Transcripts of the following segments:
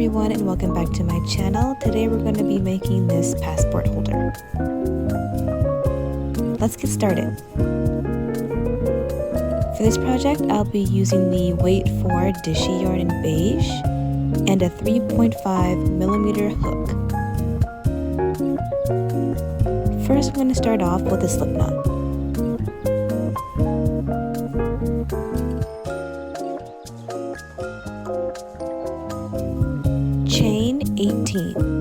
everyone, and welcome back to my channel. Today we're going to be making this passport holder. Let's get started. For this project, I'll be using the Weight 4 Dishie yarn in beige and a 3.5mm hook. First, I'm going to start off with a slip knot. Chain 18.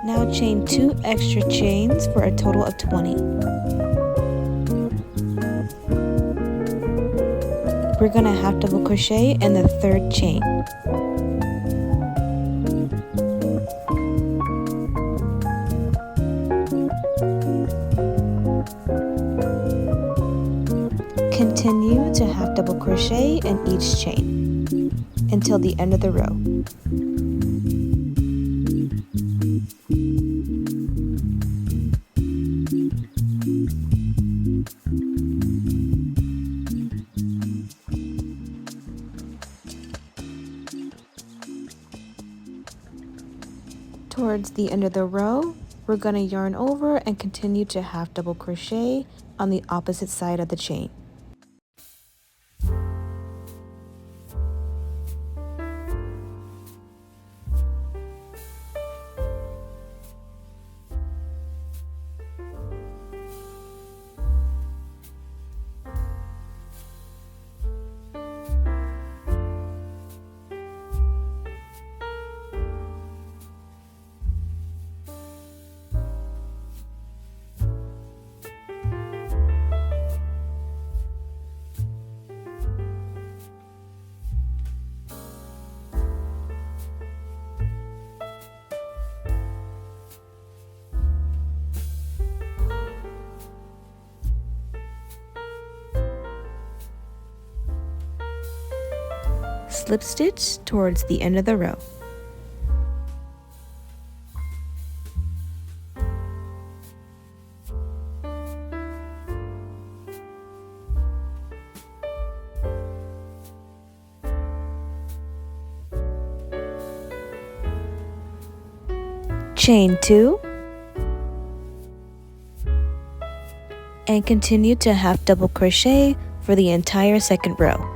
Now chain 2 extra chains for a total of 20. We're going to half double crochet in the third chain. Continue to half double crochet in each chain until the end of the row. Towards the end of the row, we're going to yarn over and continue to half double crochet on the opposite side of the chain. Slip stitch towards the end of the row. Chain 2 and continue to half double crochet for the entire second row.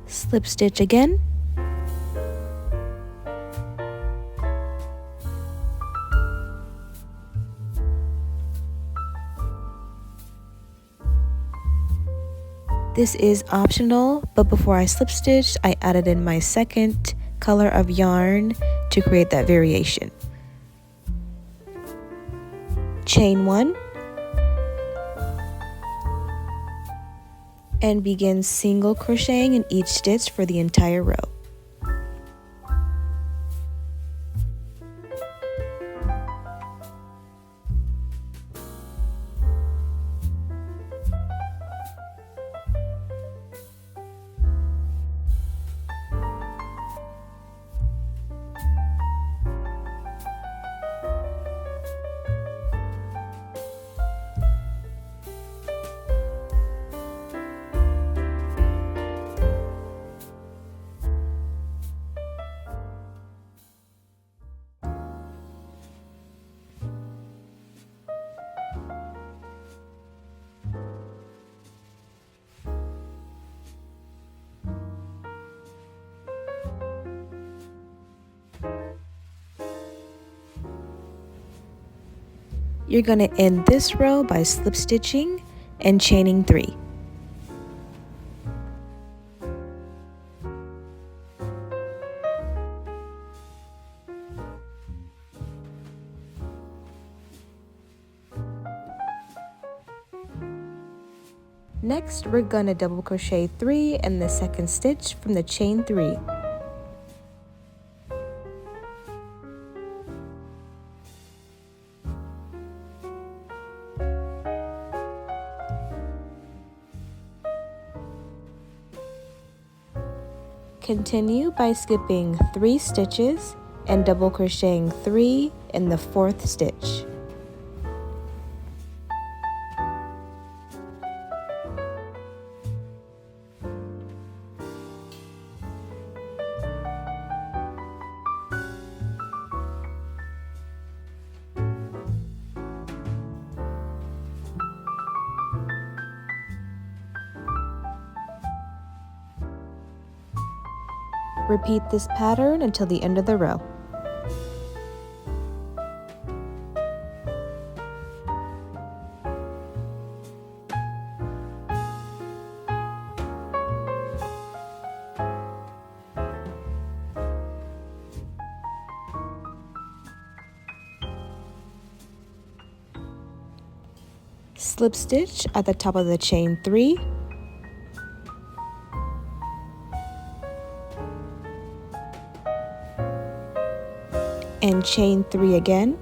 Slip stitch again. This is optional, but before I slip stitched, I added in my second color of yarn to create that variation. Chain 1 and begin single crocheting in each stitch for the entire row. You're going to end this row by slip stitching and chaining 3. Next, we're going to double crochet 3 in the second stitch from the chain 3. Continue by skipping 3 stitches and double crocheting 3 in the 4th stitch. Repeat this pattern until the end of the row. Slip stitch at the top of the chain 3. And chain 3 again.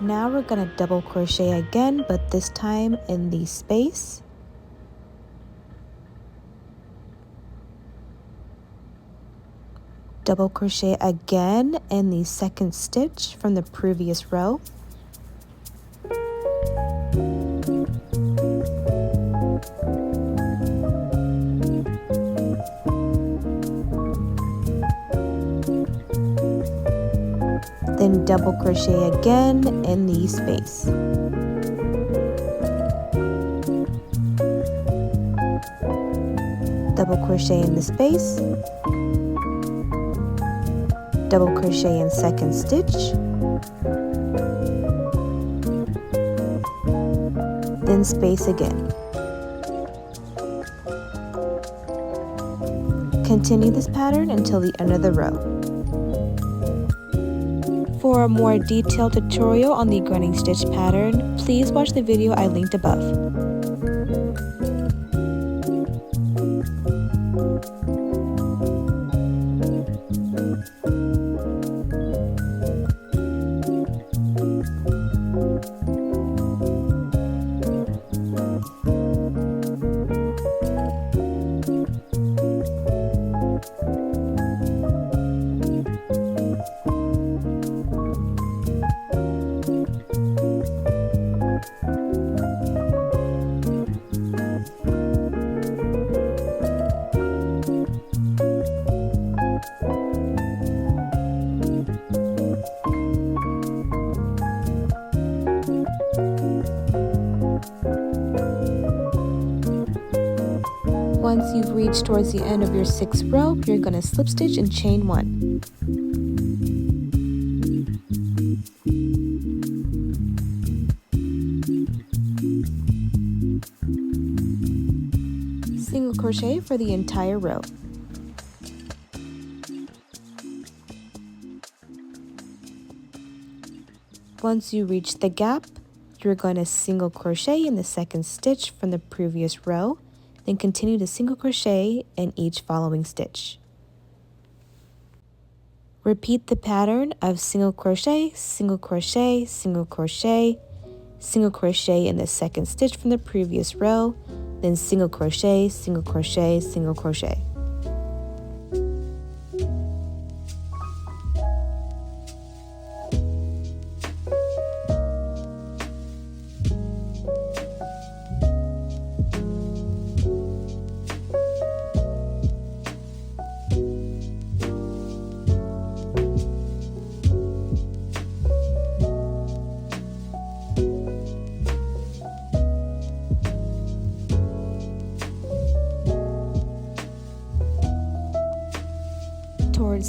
Now we're going to double crochet again, but this time in the space. Double crochet again in the second stitch from the previous row. Then double crochet again in the space. Double crochet in the space. Double crochet in second stitch. Then space again. Continue this pattern until the end of the row. For a more detailed tutorial on the running stitch pattern, please watch the video I linked above. Once you've reached towards the end of your 6th row, you're going to slip stitch and chain 1. Single crochet for the entire row. Once you reach the gap, you're going to single crochet in the second stitch from the previous row. Then continue to single crochet in each following stitch. Repeat the pattern of single crochet, single crochet, single crochet, single crochet in the second stitch from the previous row, then single crochet, single crochet, single crochet.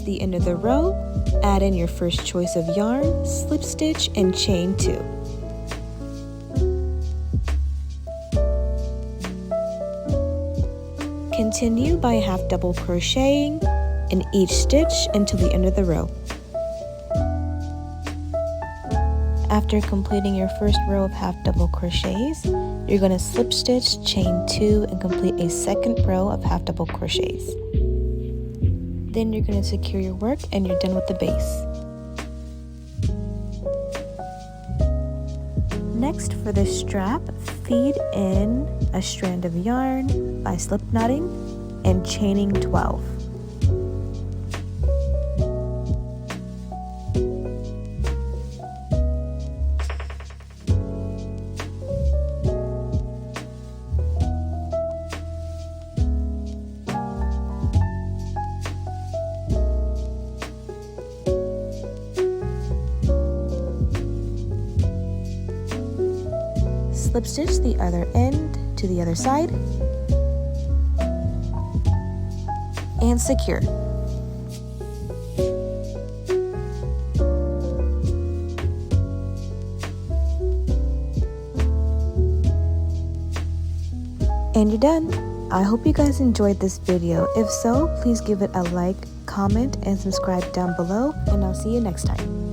the end of the row, add in your first choice of yarn, slip stitch, and chain 2. Continue by half double crocheting in each stitch until the end of the row. After completing your first row of half double crochets, you're going to slip stitch, chain 2, and complete a second row of half double crochets. Then you're going to secure your work and you're done with the base. Next, for the strap, feed in a strand of yarn by slip knotting and chaining 12. Slip stitch the other end to the other side and secure. And you're done. I hope you guys enjoyed this video. If so, please give it a like, comment, and subscribe down below, and I'll see you next time.